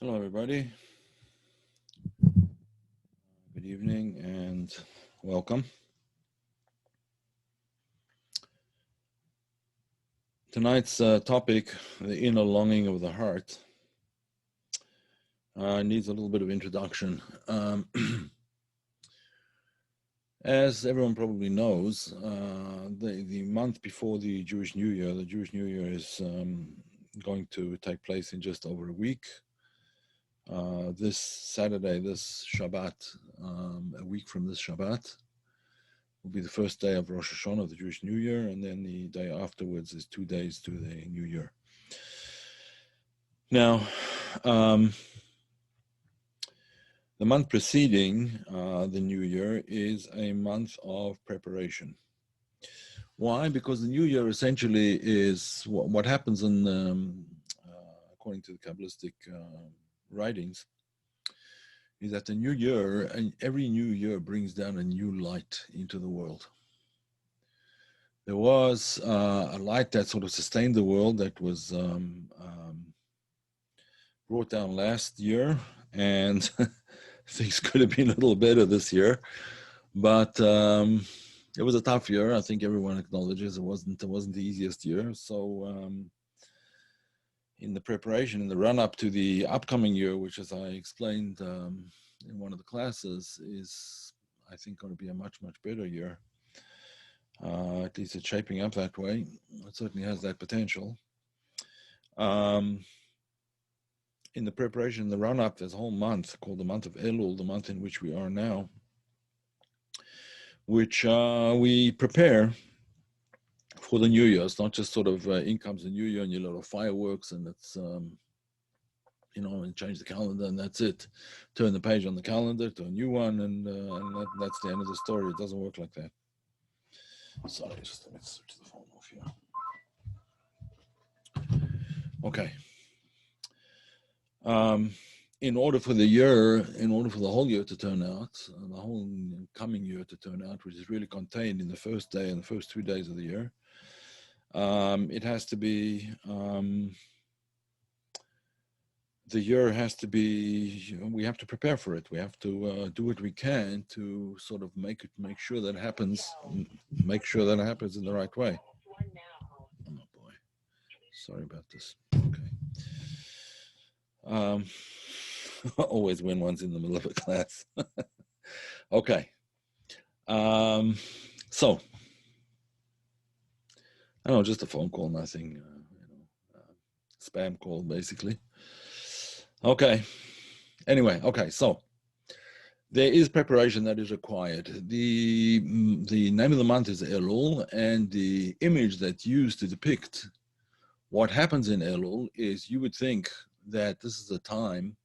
Hello, everybody. Good evening and welcome. Tonight's topic, the inner longing of the heart, needs a little bit of introduction. As everyone probably knows, the month before the Jewish New Year, the Jewish New Year is going to take place in just over a week. This Saturday, this Shabbat, a week from this Shabbat, will be the first day of Rosh Hashanah, the Jewish New Year, and then the day afterwards is 2 days to the New Year. Now, the month preceding the New Year is a month of preparation. Why? Because the New Year essentially is what happens in, according to the Kabbalistic writings, is that the New Year, and every New Year brings down a new light into the world. There was a light that sort of sustained the world that was brought down last year, and things could have been a little better this year, but it was a tough year. I think everyone acknowledges it wasn't the easiest year. So in the preparation, in the run-up to the upcoming year, which, as I explained in one of the classes, is I think going to be a much better year. At least it's shaping up that way. It certainly has that potential. In the preparation, the run-up, there's a whole month called the month of Elul, the month in which we are now, which we prepare for the New Year. It's not just sort of in comes the New Year and you lot of fireworks and it's, and change the calendar and that's it. Turn the page on the calendar to a new one and that's the end of the story. It doesn't work like that. Sorry, just let me switch the phone off here. Okay. In order for the whole year to turn out, the whole coming year to turn out, which is really contained in the first day and the first 2 days of the year, it has to be, the year has to be, we have to prepare for it. We have to do what we can to sort of make sure that happens, make sure that it happens in the right way. Oh boy, sorry about this. Okay. Always when one's in the middle of a class. Okay. So, I don't know, just a phone call, nothing, spam call, basically. Okay. Anyway, okay, so there is preparation that is required. The name of the month is Elul, and the image that's used to depict what happens in Elul is you would think that this is a time,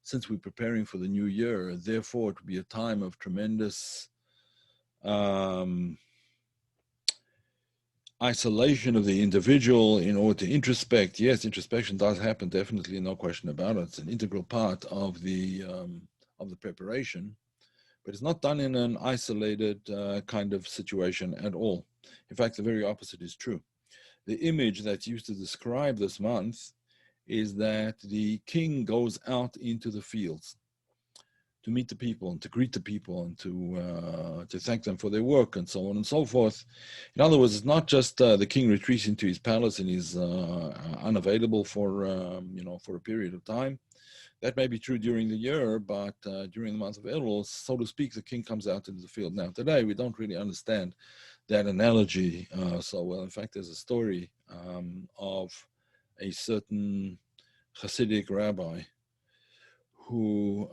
since we're preparing for the new year, therefore it would be a time of tremendous isolation of the individual in order to introspect. Yes, introspection does happen, definitely, no question about it. It's an integral part of the preparation, but it's not done in an isolated kind of situation at all. In fact, the very opposite is true. The image that's used to describe this month is that the king goes out into the fields to meet the people and to greet the people and to thank them for their work and so on and so forth. In other words, it's not just the king retreats into his palace and is unavailable for a period of time. That may be true during the year, but during the month of Elul, so to speak, the king comes out into the field. Now, today we don't really understand that analogy so well. In fact, there's a story of a certain Hasidic rabbi who,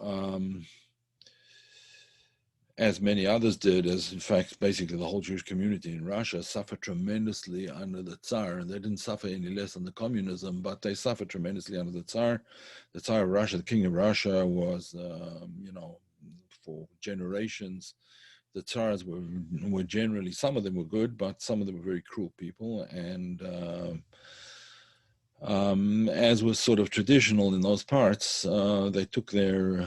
as many others did, as in fact basically the whole Jewish community in Russia, suffered tremendously under the Tsar. And they didn't suffer any less under communism, but they suffered tremendously under the Tsar. The Tsar of Russia, the king of Russia, was, for generations, the Tsars were generally, some of them were good, but some of them were very cruel people. And as was sort of traditional in those parts, they took their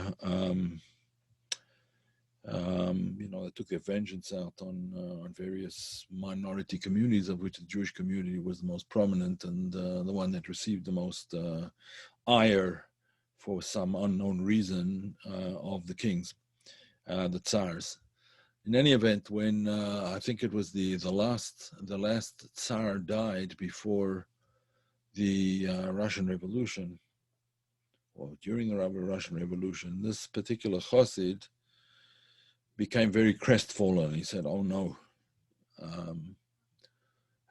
they took their vengeance out on various minority communities, of which the Jewish community was the most prominent and the one that received the most ire for some unknown reason of the kings, the tsars. In any event, when I think it was the last tsar died before the Russian Revolution, or during the Russian Revolution, this particular Chassid became very crestfallen. He said, "Oh no."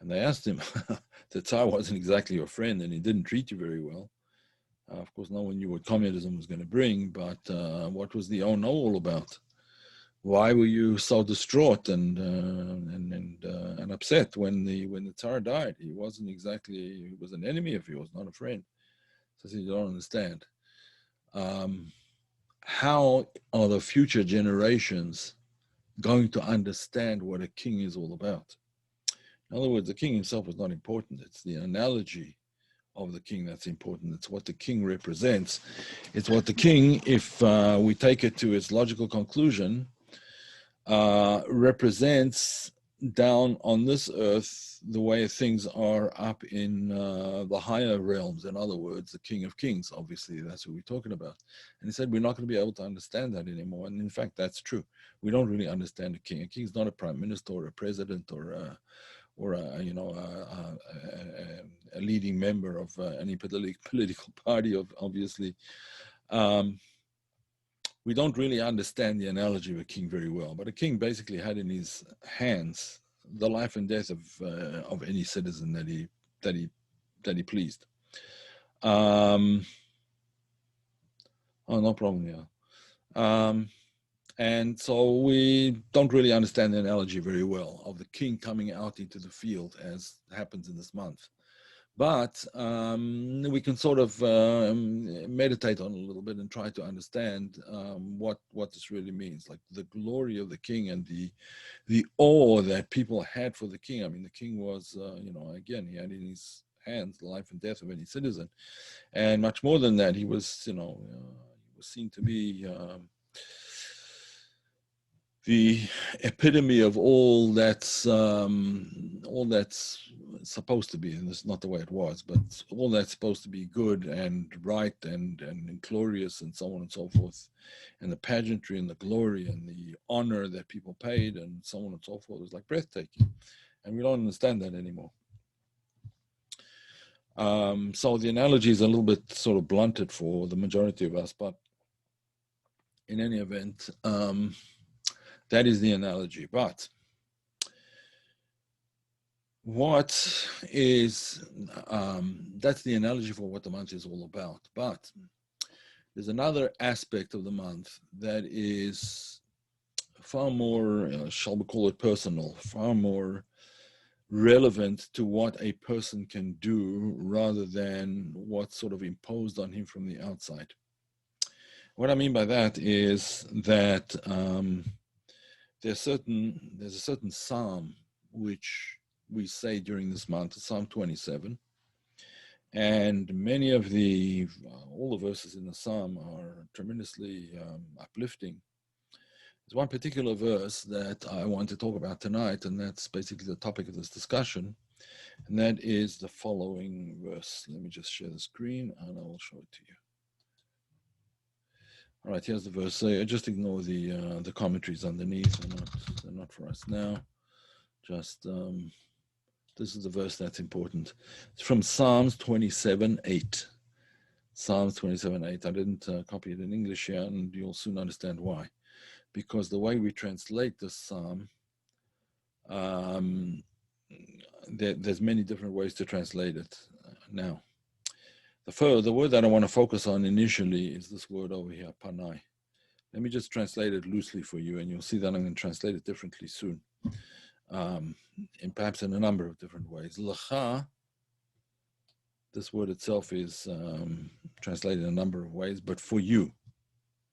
And they asked him, the Tsar wasn't exactly your friend and he didn't treat you very well. Of course, no one knew what communism was going to bring, but what was the oh no all about? Why were you so distraught and upset when the Tsar died? He wasn't exactly, he was an enemy of yours, not a friend. So you don't understand. How are the future generations going to understand what a king is all about? In other words, the king himself is not important. It's the analogy of the king that's important. It's what the king represents. It's what the king, if we take it to its logical conclusion, represents down on this earth the way things are up in the higher realms. In other words, the King of Kings, obviously, that's what we're talking about. And he said, we're not going to be able to understand that anymore. And in fact, that's true. We don't really understand a king. A king's not a prime minister or a president or a leading member of any political party, obviously. We don't really understand the analogy of a king very well, but a king basically had in his hands the life and death of any citizen that he pleased. Oh, no problem. Yeah. And so we don't really understand the analogy very well of the king coming out into the field as happens in this month. But we can sort of meditate on it a little bit and try to understand what this really means, like the glory of the king and the awe that people had for the king. I mean, the king was, again, he had in his hands the life and death of any citizen, and much more than that, he was, he was seen to be the epitome of all that's supposed to be, and it's not the way it was, but all that's supposed to be good and right and glorious and so on and so forth, and the pageantry and the glory and the honor that people paid and so on and so forth was like breathtaking, and we don't understand that anymore. So the analogy is a little bit sort of blunted for the majority of us, but in any event, that is the analogy. But what is, that's the analogy for what the month is all about. But there's another aspect of the month that is far more, shall we call it personal, far more relevant to what a person can do rather than what's sort of imposed on him from the outside. What I mean by that is that there's a certain psalm which we say during this month, Psalm 27, and many of all the verses in the psalm are tremendously uplifting. There's one particular verse that I want to talk about tonight, and that's basically the topic of this discussion, and that is the following verse. Let me just share the screen and I will show it to you. All right, here's the verse. So just ignore the commentaries underneath. They're not for us now. Just this is the verse that's important. It's from Psalms 27:8. Psalms 27:8. I didn't copy it in English here, and you'll soon understand why. Because the way we translate this psalm, there's many different ways to translate it. Now, the word that I want to focus on initially is this word over here, panai. Let me just translate it loosely for you, and you'll see that I'm going to translate it differently soon, and perhaps in a number of different ways. L'cha, this word itself is translated in a number of ways, but for you,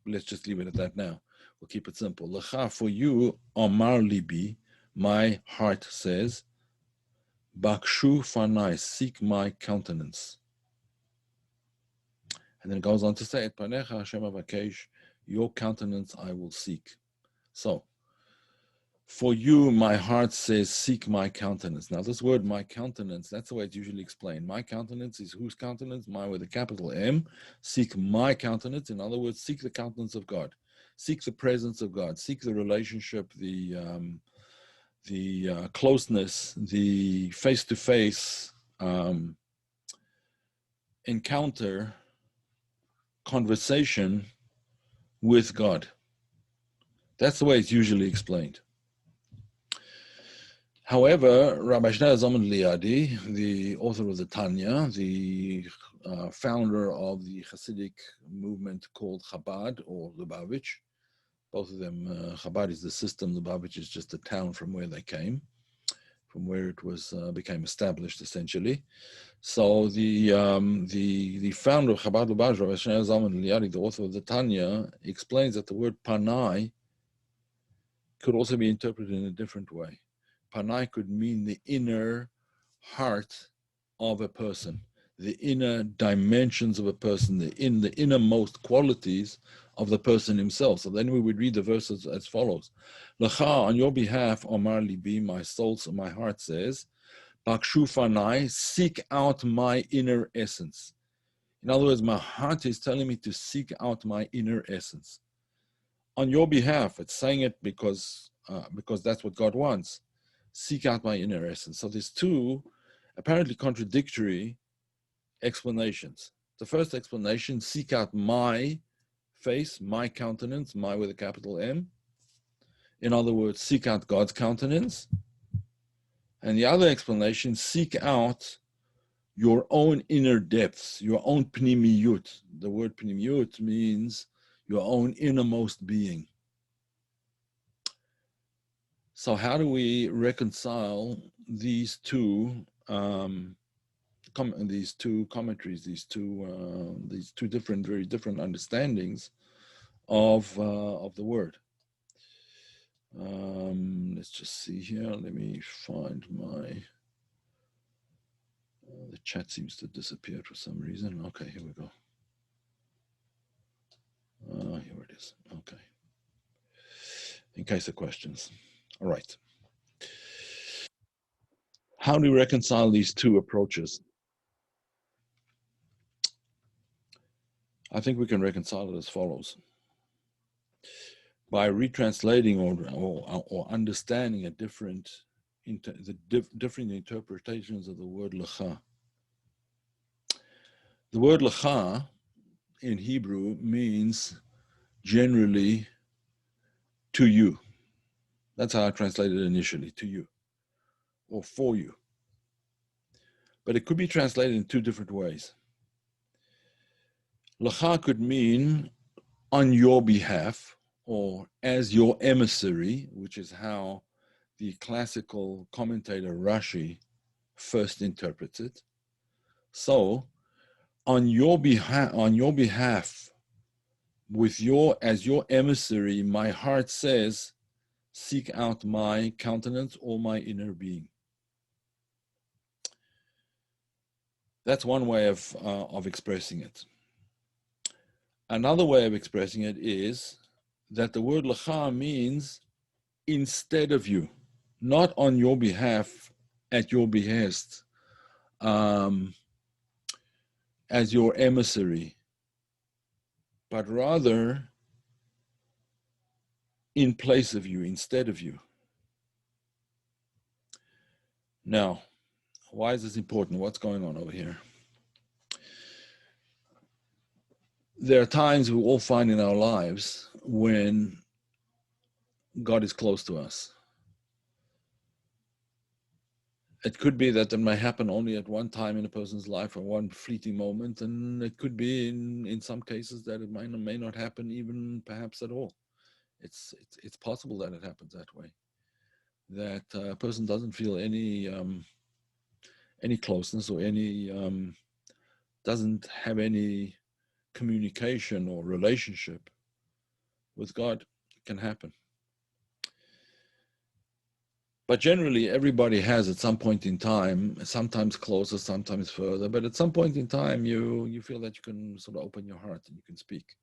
let's just leave it at that now. We'll keep it simple. L'cha, for you, Amar libi, my heart says, Bakshu fanai, seek my countenance. And then it goes on to say, Et panecha Hashem avakesh, your countenance I will seek. So, For you, my heart says, seek my countenance. Now, this word, my countenance, that's the way it's usually explained. My countenance is whose countenance? My with a capital M. Seek my countenance. In other words, seek the countenance of God. Seek the presence of God. Seek the relationship, the closeness, the face-to-face encounter, conversation with God. That's the way it's usually explained. However, Rabbi Shneur Zalman Liadi, the author of the Tanya, the founder of the Hasidic movement called Chabad or Lubavitch, both of them, Chabad is the system, Lubavitch is just a town from where they came, from where it was became established essentially. So the founder of Chabad Lubavitch, Rabbi Shneur Zalman Liadi, the author of the Tanya, explains that the word panai could also be interpreted in a different way. Panai could mean the inner heart of a person, the inner dimensions of a person, the innermost qualities of the person himself. So then we would read the verses as follows. Lecha, on your behalf, Omar Libi, my soul, so my heart says, Bakshu Fanai, seek out my inner essence. In other words, my heart is telling me to seek out my inner essence. On your behalf, it's saying it because that's what God wants. Seek out my inner essence. So there's two apparently contradictory explanations. The first explanation, seek out my face, my countenance, my with a capital M. In other words, seek out God's countenance. And the other explanation, seek out your own inner depths, your own pnimiyut. The word pnimiyut means your own innermost being. So how do we reconcile these two commentaries, these two different, very different understandings of the word? Let's just see here. Let me find my. The chat seems to disappear for some reason. Okay, here we go. Here it is. Okay. In case of questions. All right. How do we reconcile these two approaches? I think we can reconcile it as follows. By retranslating or understanding the different interpretations of the word lecha. The word lecha in Hebrew means generally to you. That's how I translated it initially, to you, or for you. But it could be translated in two different ways. Lecha could mean on your behalf, or as your emissary, which is how the classical commentator Rashi first interprets it. So, on your behalf, as your emissary, my heart says, seek out my countenance or my inner being. That's one way of expressing it. Another way of expressing it is that the word lecha means instead of you, not on your behalf, at your behest, as your emissary, but rather in place of you, instead of you. Now, why is this important? What's going on over here? There are times we all find in our lives when God is close to us. It could be that it may happen only at one time in a person's life or one fleeting moment, and it could be in some cases that it may not happen even perhaps at all. It's possible that it happens that way, that a person doesn't feel any closeness or doesn't have any communication or relationship with God. It can happen. But generally, everybody has at some point in time, sometimes closer, sometimes further, but at some point in time, you feel that you can sort of open your heart and you can speak.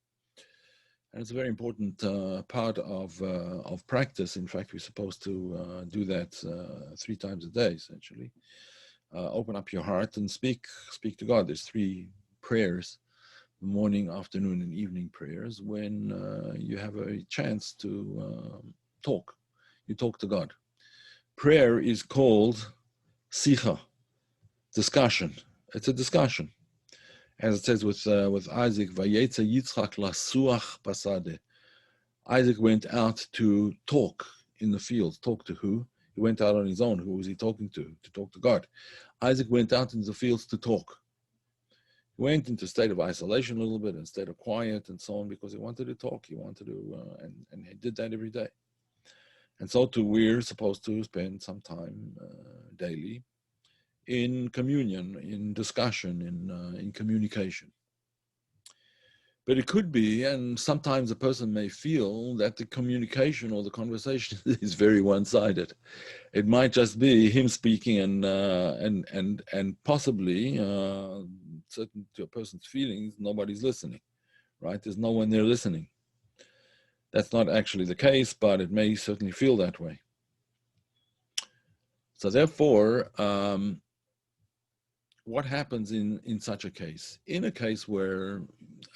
And it's a very important part of practice. In fact, we're supposed to do that 3 times a day, essentially. Open up your heart and speak to God. There's 3 prayers: morning, afternoon, and evening prayers, when you have a chance to talk. You talk to God. Prayer is called sicha, discussion. It's a discussion. As it says with Isaac, Vayetze Yitzchak lasuach basade. Isaac went out to talk in the field. Talk to who? He went out on his own. Who was he talking to? To talk to God. Isaac went out into the fields to talk. He went into a state of isolation a little bit, and a state of quiet and so on, because he wanted to talk. He wanted to, and he did that every day. And so too, we're supposed to spend some time daily in communion, in discussion, in communication. But it could be, and sometimes a person may feel that the communication or the conversation is very one-sided. It might just be him speaking, and possibly, certain to a person's feelings, nobody's listening, right? There's no one there listening. That's not actually the case, but it may certainly feel that way. So therefore, what happens in such a case? In a case where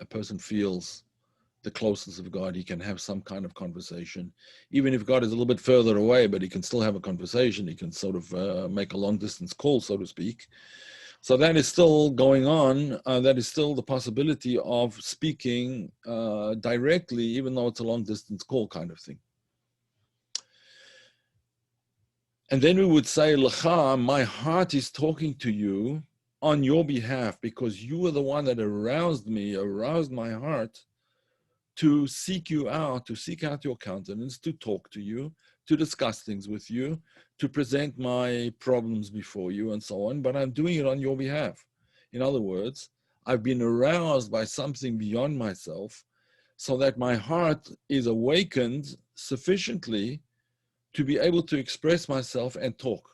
a person feels the closeness of God, he can have some kind of conversation, even if God is a little bit further away, but he can still have a conversation. He can sort of make a long distance call, so to speak. So that is still going on. That is still the possibility of speaking directly, even though it's a long distance call kind of thing. And then we would say, L'cha, my heart is talking to you on your behalf, because you were the one that aroused my heart to seek you out, to seek out your countenance, to talk to you, to discuss things with you, to present my problems before you, and so on. But I'm doing it on your behalf. In other words, I've been aroused by something beyond myself, so that my heart is awakened sufficiently to be able to express myself and talk.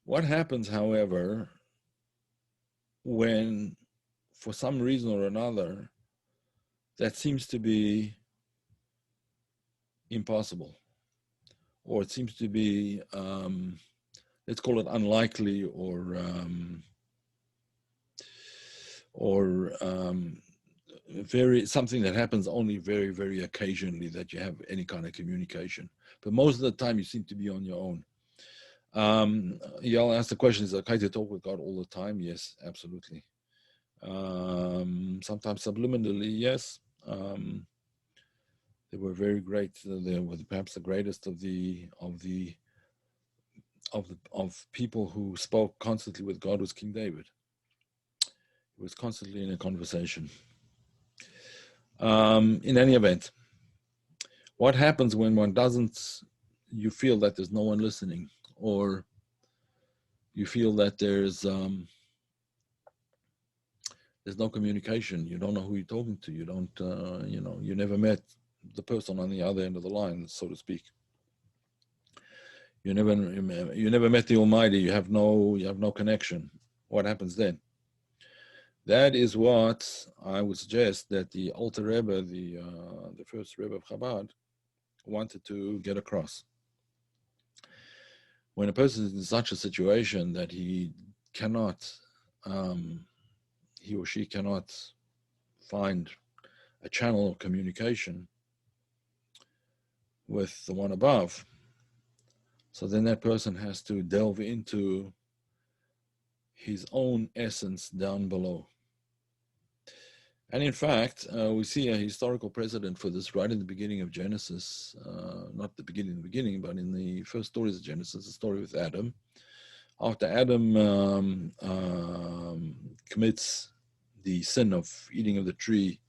What happens, however, when, for some reason or another, that seems to be impossible, or it seems to be, let's call it unlikely, or something that happens only very, very occasionally, that you have any kind of communication. But most of the time, you seem to be on your own. Y'all asked the question, is it okay to talk with God all the time? Yes, absolutely. Sometimes subliminally, yes. They were very great. They were perhaps the greatest of people who spoke constantly with God was King David. He was constantly in a conversation. In any event, what happens when one doesn't? You feel that there's no one listening, or you feel that there's no communication. You don't know who you're talking to. You don't, you never met the person on the other end of the line, so to speak. You never met the Almighty. You have no connection. What happens then? That is what I would suggest that the Alter Rebbe, the first Rebbe of Chabad, wanted to get across. When a person is in such a situation that he or she cannot find a channel of communication with the one above, so then that person has to delve into his own essence down below. And in fact, we see a historical precedent for this right in the beginning of Genesis, not the beginning, but in the first stories of Genesis, the story with Adam. After Adam commits the sin of eating of the tree,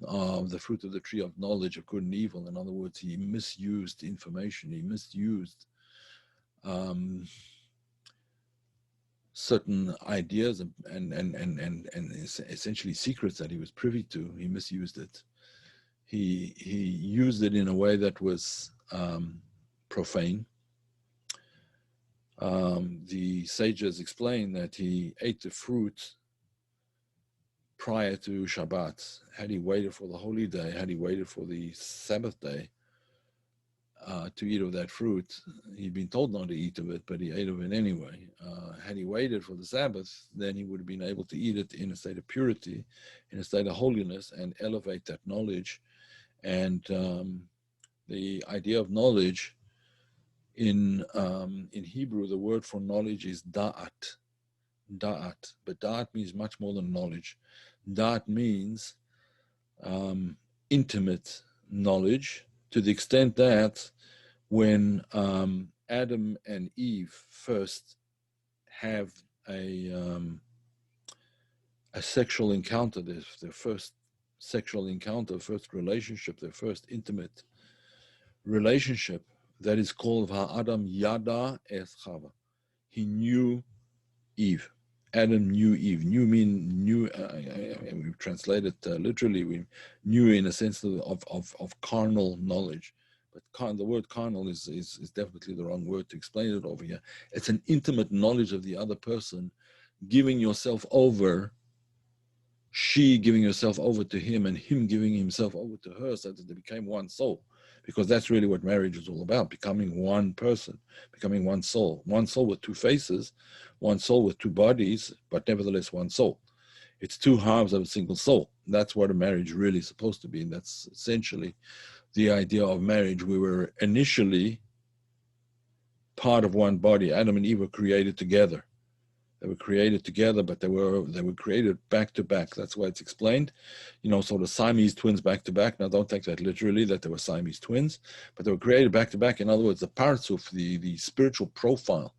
of the fruit of the tree of knowledge of good and evil. In other words, he misused information, he misused certain ideas and essentially secrets that he was privy to. He misused it. He used it in a way that was profane. The sages explain that he ate the fruit prior to Shabbat, had he waited for the holy day, had he waited for the Sabbath day to eat of that fruit, he'd been told not to eat of it, but he ate of it anyway. Had he waited for the Sabbath, then he would have been able to eat it in a state of purity, in a state of holiness, and elevate that knowledge. And the idea of knowledge in Hebrew, the word for knowledge is da'at. Da'at. But da'at means much more than knowledge. Da'at means intimate knowledge, to the extent that when Adam and Eve first have a sexual encounter, their first sexual encounter, first relationship, their first intimate relationship, that is called Ha'adam Yada Es Chava. He knew Eve. Adam knew Eve. Knew, we've translated literally, we knew in a sense of carnal knowledge. But the word carnal is definitely the wrong word to explain it over here. It's an intimate knowledge of the other person, giving yourself over, she giving herself over to him, and him giving himself over to her, so that they became one soul. Because that's really what marriage is all about, becoming one person, becoming one soul with two faces, one soul with two bodies, but nevertheless one soul. It's two halves of a single soul. That's what a marriage really is supposed to be. And that's essentially the idea of marriage. We were initially part of one body. Adam and Eve were created together. They were created together, but they were created back to back. That's why it's explained, sort of Siamese twins back to back. Now, don't take that literally, that they were Siamese twins, but they were created back to back. In other words, the parzuf, the spiritual profile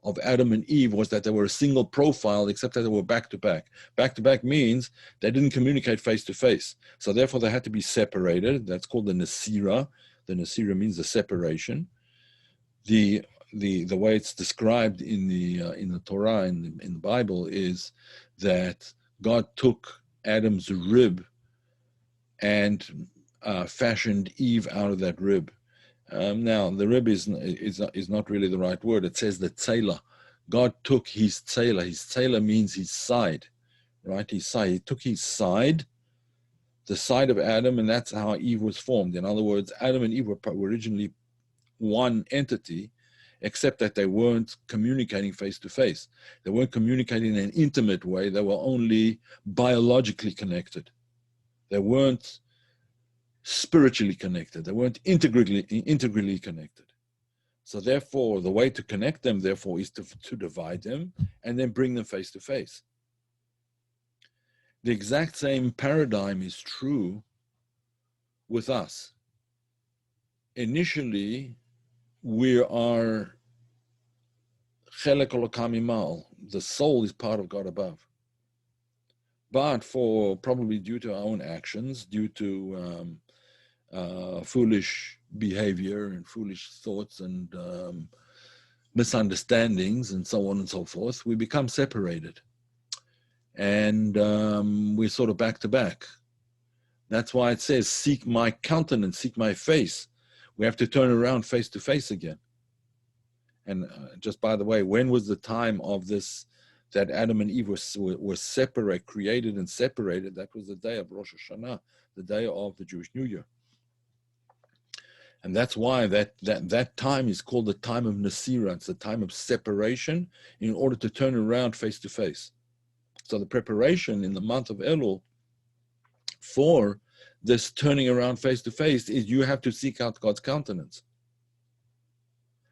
of Adam and Eve was that they were a single profile, except that they were back to back. Back to back means they didn't communicate face to face. So therefore, they had to be separated. That's called the Nasira. The Nasira means the separation. The way it's described in the Torah, in the Bible, is that God took Adam's rib and fashioned Eve out of that rib. Now, the rib is not really the right word. It says the tzela. God took his tzela. His tzela means his side, right? His side. He took his side, the side of Adam, and that's how Eve was formed. In other words, Adam and Eve were originally one entity, except that they weren't communicating face to face. They weren't communicating in an intimate way. They were only biologically connected. They weren't spiritually connected. They weren't integrally connected. So therefore, the way to connect them, therefore, is to divide them and then bring them face to face. The exact same paradigm is true with us. Initially, we are chelek Elokam Imal. The soul is part of God above. But probably due to our own actions, due to foolish behavior and foolish thoughts and misunderstandings and so on and so forth, we become separated. And we're sort of back to back. That's why it says, seek my countenance, seek my face. We have to turn around face to face again. And just by the way, when was the time of this, that Adam and Eve were separate, created and separated? That was the day of Rosh Hashanah, the day of the Jewish New Year. And that's why that time is called the time of Nasira. It's the time of separation in order to turn around face to face. So the preparation in the month of Elul for this turning around face to face is you have to seek out God's countenance.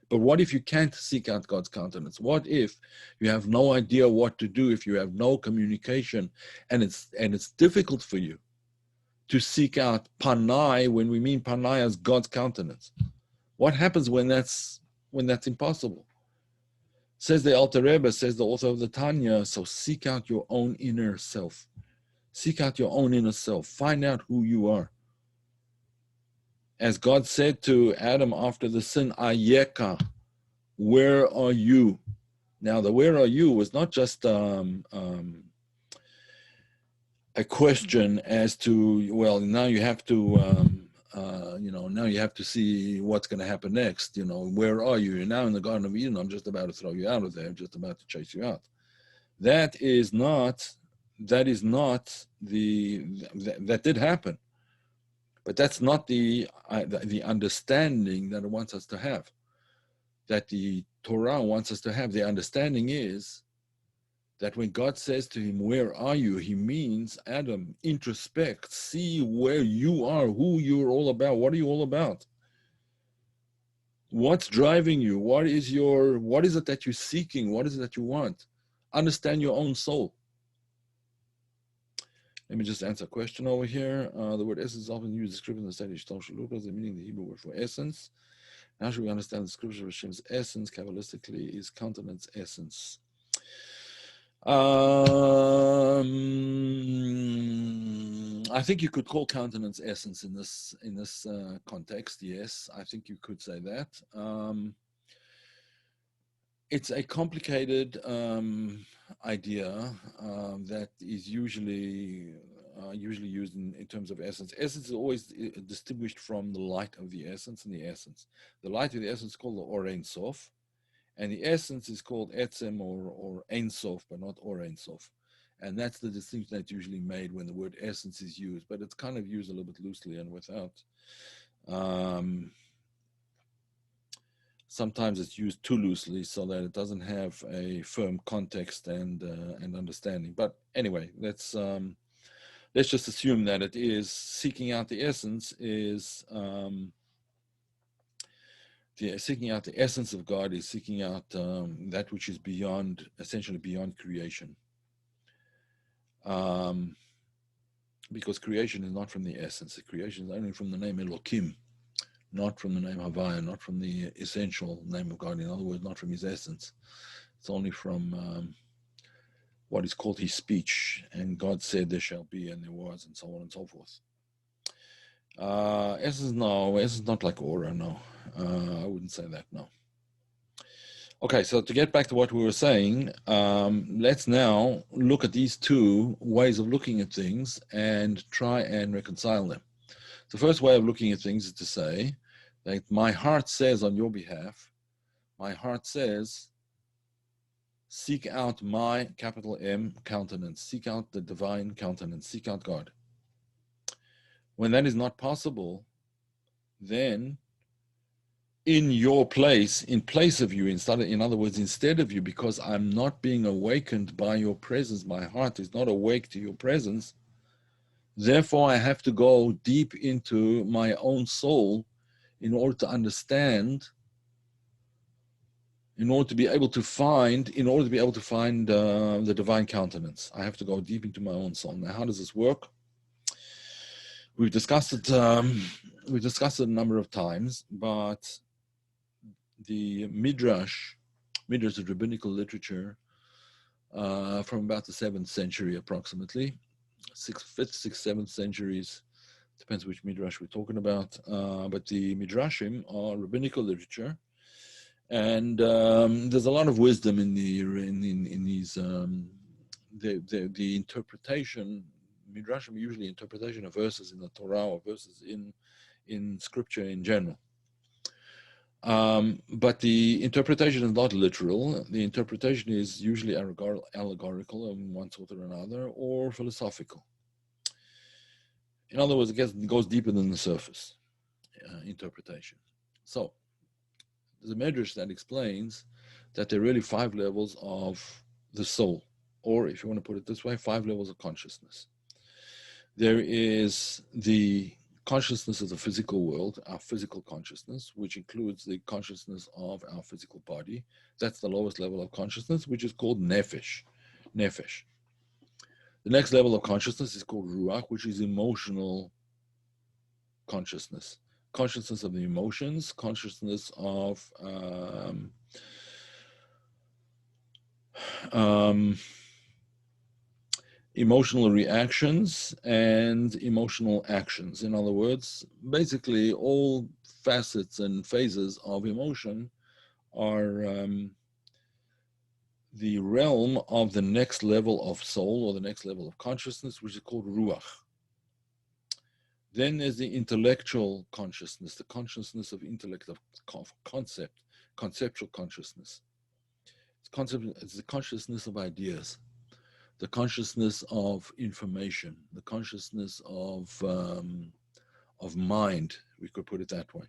But what if you can't seek out God's countenance? What if you have no idea what to do, if you have no communication, and it's difficult for you to seek out Panai, when we mean Panai as God's countenance? What happens when that's impossible? Says the Alter Rebbe, says the author of the Tanya, so seek out your own inner self. Seek out your own inner self. Find out who you are. As God said to Adam after the sin, Ayeka, where are you? Now, the where are you was not just a question as to, well, now you have to, now you have to see what's going to happen next. Where are you? You're now in the Garden of Eden. I'm just about to throw you out of there. I'm just about to chase you out. That is not that is not that did happen, but that's not the understanding that it wants us to have, that the Torah wants us to have. The understanding is that when God says to him, "Where are you?" he means, Adam, introspect, see where you are, who you're all about, what are you all about? What's driving you? What is it that you're seeking? What is it that you want? Understand your own soul. Let me just answer a question over here. The word essence is often used describing the state of the meaning of the Hebrew word for essence. How should we understand the scripture of Hashem's essence? Kabbalistically, is countenance essence. I think you could call countenance essence in this context. Yes, I think you could say that. It's a complicated idea that is usually used in terms of essence. Essence is always distinguished from the light of the essence and the essence. The light of the essence is called the Or Ein Sof, and the essence is called Etzem or Ein Sof, but not Or Ein Sof. And that's the distinction that's usually made when the word essence is used, but it's kind of used a little bit loosely and without. Sometimes it's used too loosely so that it doesn't have a firm context and understanding. But anyway, let's just assume that it is seeking out the essence is seeking out the essence of God is seeking out that which is beyond, essentially beyond creation. Because creation is not from the essence. The creation is only from the name Elokim, not from the name Havaya, not from the essential name of God. In other words, not from his essence. It's only from what is called his speech. And God said, there shall be, and there was, and so on and so forth. Essence, no. Essence not like aura, no. I wouldn't say that, no. Okay, so to get back to what we were saying, let's now look at these two ways of looking at things and try and reconcile them. The first way of looking at things is to say that my heart says on your behalf, my heart says, seek out my, capital M, countenance, seek out the divine countenance, seek out God. When that is not possible, then in your place, in place of you, in other words, instead of you, because I'm not being awakened by your presence, my heart is not awake to your presence, therefore I have to go deep into my own soul in order to understand, in order to be able to find the divine countenance. I have to go deep into my own soul. Now, how does this work? We've discussed it a number of times, but the Midrash of rabbinical literature from about the 7th century approximately, 5th, 6th, 7th centuries, depends which Midrash we're talking about, but the Midrashim are rabbinical literature, and there's a lot of wisdom in these, the interpretation. Midrashim usually interpretation of verses in the Torah or verses in scripture in general. But the interpretation is not literal. The interpretation is usually allegorical of one sort or another, or philosophical. In other words, it goes deeper than the surface interpretation. So there's a medrash that explains that there are really 5 levels of the soul, or if you want to put it this way, 5 levels of consciousness. There is the consciousness of the physical world, our physical consciousness, which includes the consciousness of our physical body. That's the lowest level of consciousness, which is called nefesh. The next level of consciousness is called ruach, which is emotional consciousness. Consciousness of the emotions, consciousness of emotional reactions and emotional actions. In other words, basically all facets and phases of emotion are the realm of the next level of soul or the next level of consciousness, which is called ruach. Then there's the intellectual consciousness, the consciousness of intellect, of conceptual consciousness. It's the consciousness of ideas. the consciousness of information, the consciousness of mind, we could put it that way.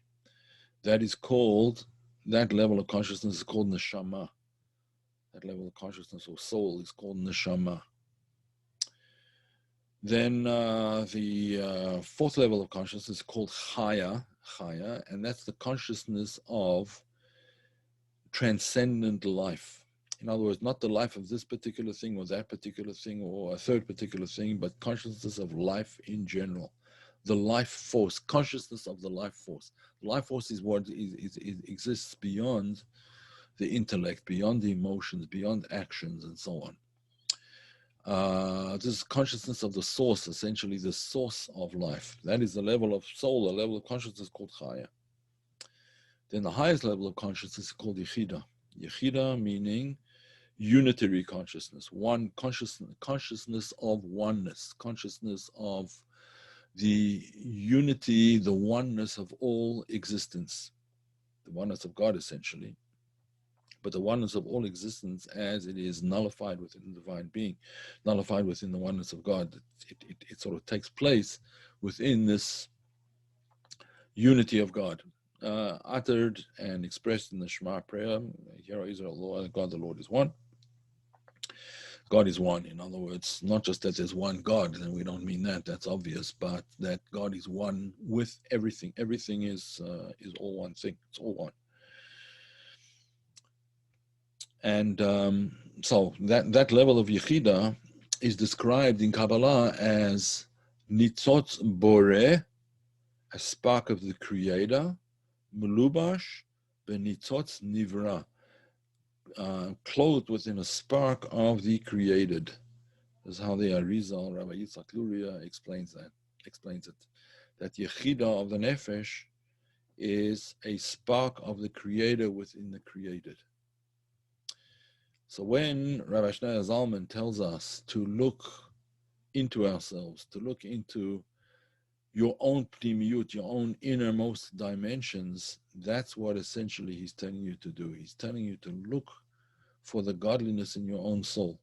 That is called, that level of consciousness is called neshama. That level of consciousness or soul is called neshama. Then the fourth level of consciousness is called chaya, and that's the consciousness of transcendent life. In other words, not the life of this particular thing or that particular thing or a third particular thing, but consciousness of life in general. The life force, consciousness of the life force. The life force is what exists beyond the intellect, beyond the emotions, beyond actions, and so on. This is consciousness of the source, essentially the source of life. That is the level of soul, a level of consciousness called chaya. Then the highest level of consciousness is called yechida. Yechida meaning unitary consciousness, one consciousness of oneness, consciousness of the unity, the oneness of all existence, the oneness of God essentially, but the oneness of all existence as it is nullified within the divine being, nullified within the oneness of God. It sort of takes place within this unity of God, uttered and expressed in the Shema prayer. Hear, O Israel, Lord, God the Lord is one. God is one. In other words, not just that there's one God, and we don't mean that, that's obvious, but that God is one with everything. Everything is all one thing. It's all one. And so that level of Yechida is described in Kabbalah as Nitzot Boreh, a spark of the Creator, Melubash Benitzot Nivra, clothed within a spark of the created. This is how the Arizal, Rabbi Yitzhak Luria, explains it. That Yechida of the Nefesh is a spark of the Creator within the created. So when Rabbi Shneur Zalman tells us to look into ourselves, to look into your own pnimiyut, your own innermost dimensions, that's what essentially he's telling you to do. He's telling you to look for the godliness in your own soul.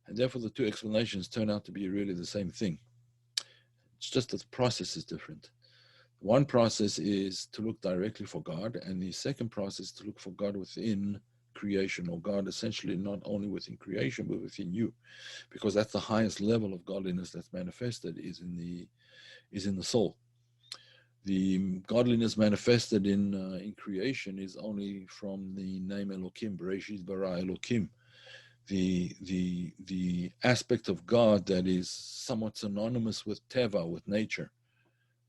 And therefore the two explanations turn out to be really the same thing. It's just that the process is different. One process is to look directly for God, and the second process is to look for God within creation, or God essentially not only within creation, but within you, because that's the highest level of godliness that's manifested is in the soul. The godliness manifested in creation is only from the name Elokim, Bereshit bara Elokim. The aspect of God that is somewhat synonymous with Teva, with nature.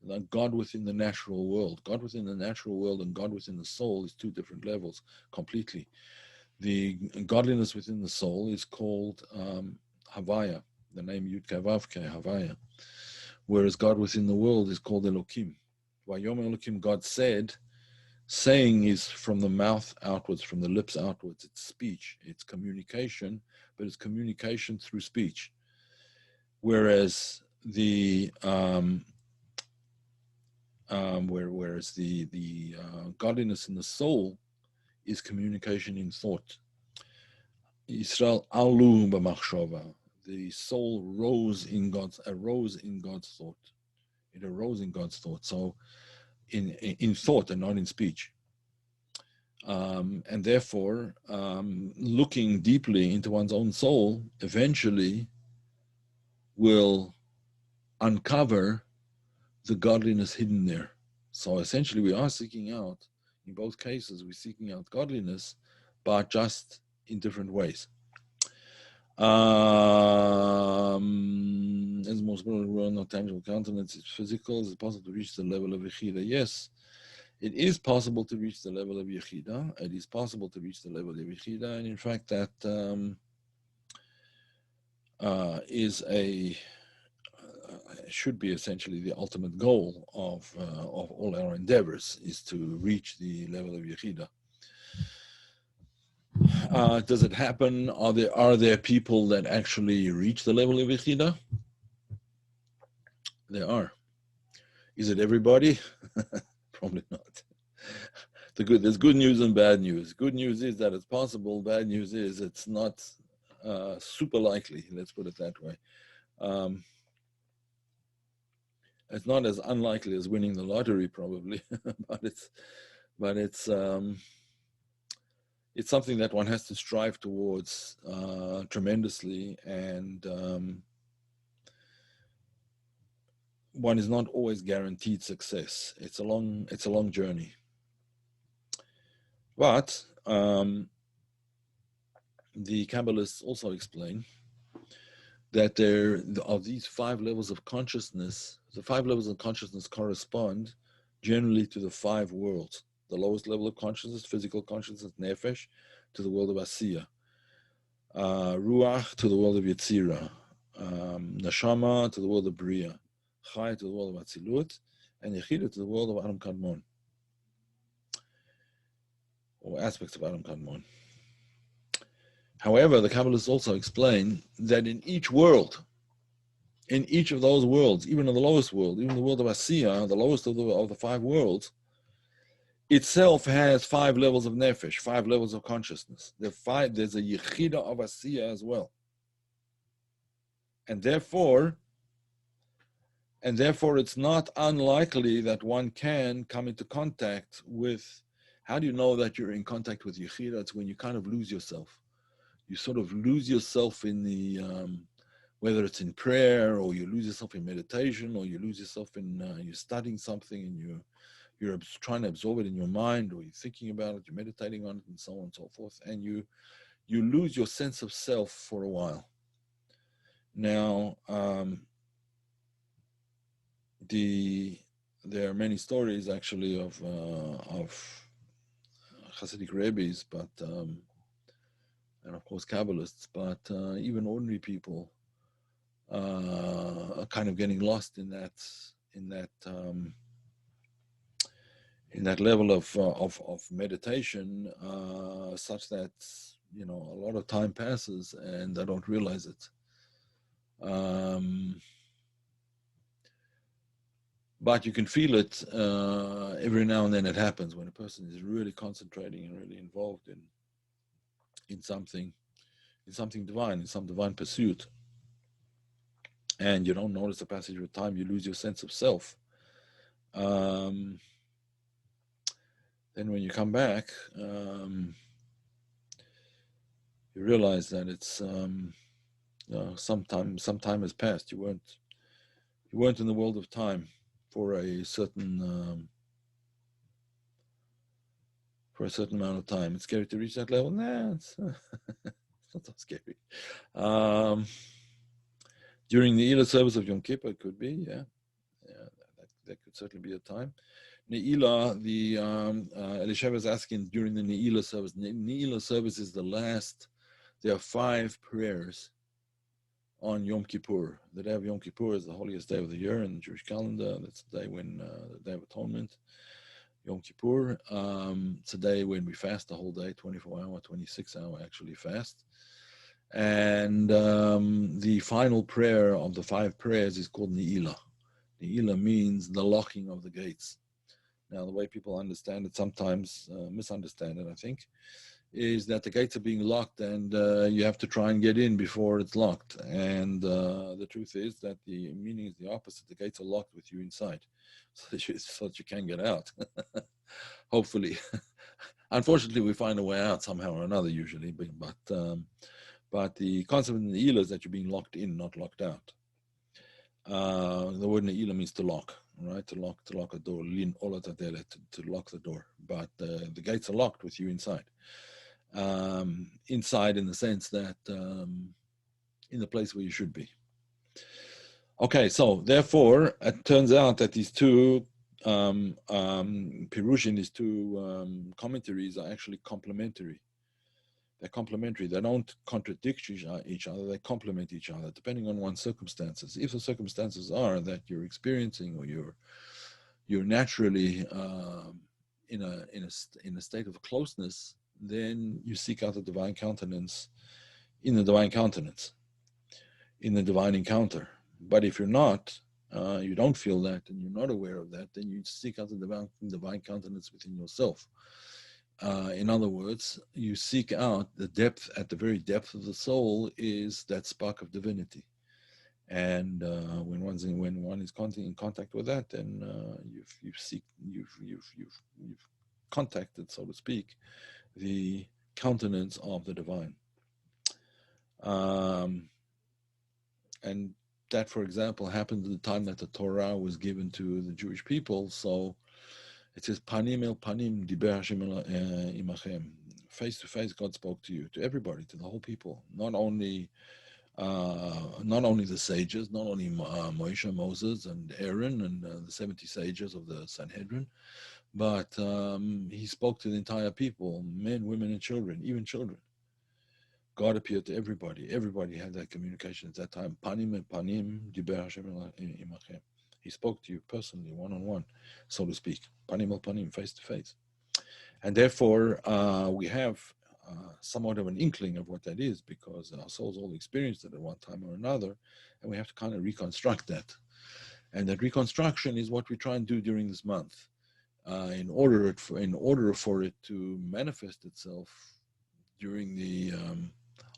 Like God within the natural world. God within the natural world and God within the soul is two different levels completely. The godliness within the soul is called Havaya, the name Yud Kei Vav Kei, Havaya. Whereas God within the world is called Elokim. Vayom Elokim, God said. Saying is from the mouth outwards, from the lips outwards. It's speech, it's communication, but it's communication through speech. Whereas the godliness in the soul is communication in thought. Yisrael alu b'machshava. The soul arose in God's thought. It arose in God's thought. So in thought and not in speech. And therefore, looking deeply into one's own soul eventually will uncover the godliness hidden there. So essentially, we are seeking out, in both cases, we're seeking out godliness, but just in different ways. As most people not tangible countenance is physical, is it possible to reach the level of Yechida? Yes, it is possible to reach the level of Yechida. It is possible to reach the level of Yechida, and in fact, that should be essentially the ultimate goal of all our endeavors, is to reach the level of Yechida. Does it happen? Are there people that actually reach the level of Yechida? There are. Is it everybody? Probably not. There's good news and bad news. Good news is that it's possible. Bad news is it's not super likely, let's put it that way. It's not as unlikely as winning the lottery, probably, but it's something that one has to strive towards tremendously, and one is not always guaranteed success. It's a long journey. But the Kabbalists also explain that there are these 5 levels of consciousness. The 5 levels of consciousness correspond generally to the 5 worlds. The lowest level of consciousness, physical consciousness, nefesh, to the world of Asiya. Ruach, to the world of Yetzirah. Neshama, to the world of Bria. Chai, to the world of Atzilut. And Yechida, to the world of Adam Kadmon, or aspects of Adam Kadmon. However, the Kabbalists also explain that in each world, in each of those worlds, even in the lowest world, even the world of Asiya, the lowest of the 5 worlds, itself has 5 levels of nefesh, 5 levels of consciousness. There's a yechida of Asiya as well. And therefore, it's not unlikely that one can come into contact with, how do you know that you're in contact with yechida? It's when you kind of lose yourself. You sort of lose yourself in the, whether it's in prayer, or you lose yourself in meditation, or you lose yourself in, you're studying something and you're trying to absorb it in your mind, or you're thinking about it, you're meditating on it, and so on and so forth, and you lose your sense of self for a while. Now, there are many stories actually of Hasidic rabbis, but and of course Kabbalists, but even ordinary people are kind of getting lost in that level of meditation, such that a lot of time passes and they don't realize it. But you can feel it every now and then. It happens when a person is really concentrating and really involved in something divine, in some divine pursuit, and you don't notice the passage of time. You lose your sense of self. Then when you come back, you realize that it's some time has passed. You weren't in the world of time for a certain amount of time. It's scary to reach that level. Nah, it's not so scary. During the Elul service of Yom Kippur, it could be, yeah, that could certainly be a time. Ne'ilah, the Elisheva is asking during the Ne'ilah service. Ne'ilah service is the last. There are 5 prayers on Yom Kippur. The day of Yom Kippur is the holiest day of the year in the Jewish calendar. That's the day when the Day of Atonement, Yom Kippur. It's a day when we fast the whole day, 24-hour, 26-hour actually fast. And the final prayer of the 5 prayers is called Ne'ilah. Ne'ilah means the locking of the gates. Now, the way people understand it, sometimes misunderstand it, I think, is that the gates are being locked and you have to try and get in before it's locked. And the truth is that the meaning is the opposite. The gates are locked with you inside, so that you can't get out, hopefully. Unfortunately, we find a way out somehow or another usually, but the concept in the Ne'ilah is that you're being locked in, not locked out. The word Ne'ilah means to lock, right? To lock a door, lin olat adelet, to lock the door. But the gates are locked with you inside. Inside in the sense that in the place where you should be. Okay, so therefore, it turns out that these 2 Pirushim, these 2 commentaries are actually complementary. They're complementary. They don't contradict each other. They complement each other, depending on one's circumstances. If the circumstances are that you're experiencing, or you're naturally in a state of closeness, then you seek out the divine countenance in the divine countenance, in the divine encounter. But if you're not, you don't feel that, and you're not aware of that, then you seek out the divine countenance within yourself. In other words, you seek out the depth, at the very depth of the soul is that spark of divinity. And when one is in contact with that, then you've contacted, so to speak, the countenance of the divine. And that, for example, happened at the time that the Torah was given to the Jewish people. So it says, Panim el panim diber Hashem imachem. Face to face, God spoke to you, to everybody, to the whole people. Not only the sages, not only Moshe, Moses, and Aaron, and the 70 sages of the Sanhedrin, but he spoke to the entire people, men, women, and children, even children. God appeared to everybody. Everybody had that communication at that time. Panim and panim diber Hashem imachem. He spoke to you personally, one-on-one, so to speak. Panim el panim, face to face. And therefore, we have somewhat of an inkling of what that is, because our souls all experienced it at one time or another, and we have to kind of reconstruct that. And that reconstruction is what we try and do during this month, in order for it to manifest itself during the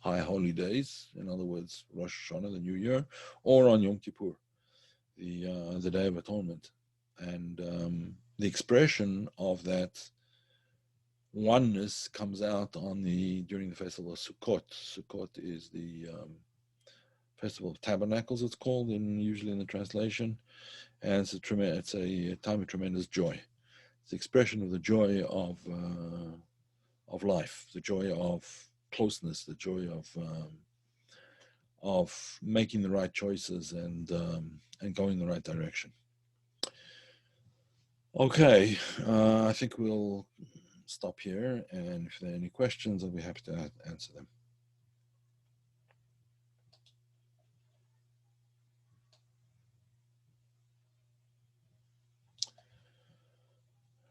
high holy days, in other words, Rosh Hashanah, the New Year, or on Yom Kippur, the Day of Atonement. And the expression of that oneness comes out during the festival of Sukkot. Sukkot is the Festival of Tabernacles, it's called, usually in the translation, and it's a time of tremendous joy. It's the expression of the joy of life, the joy of closeness, the joy of making the right choices and going in the right direction. Okay, I think we'll stop here, and if there are any questions, I'll be happy to answer them.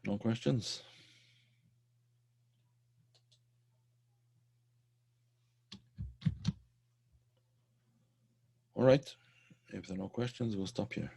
No questions? All right. If there are no questions, we'll stop here.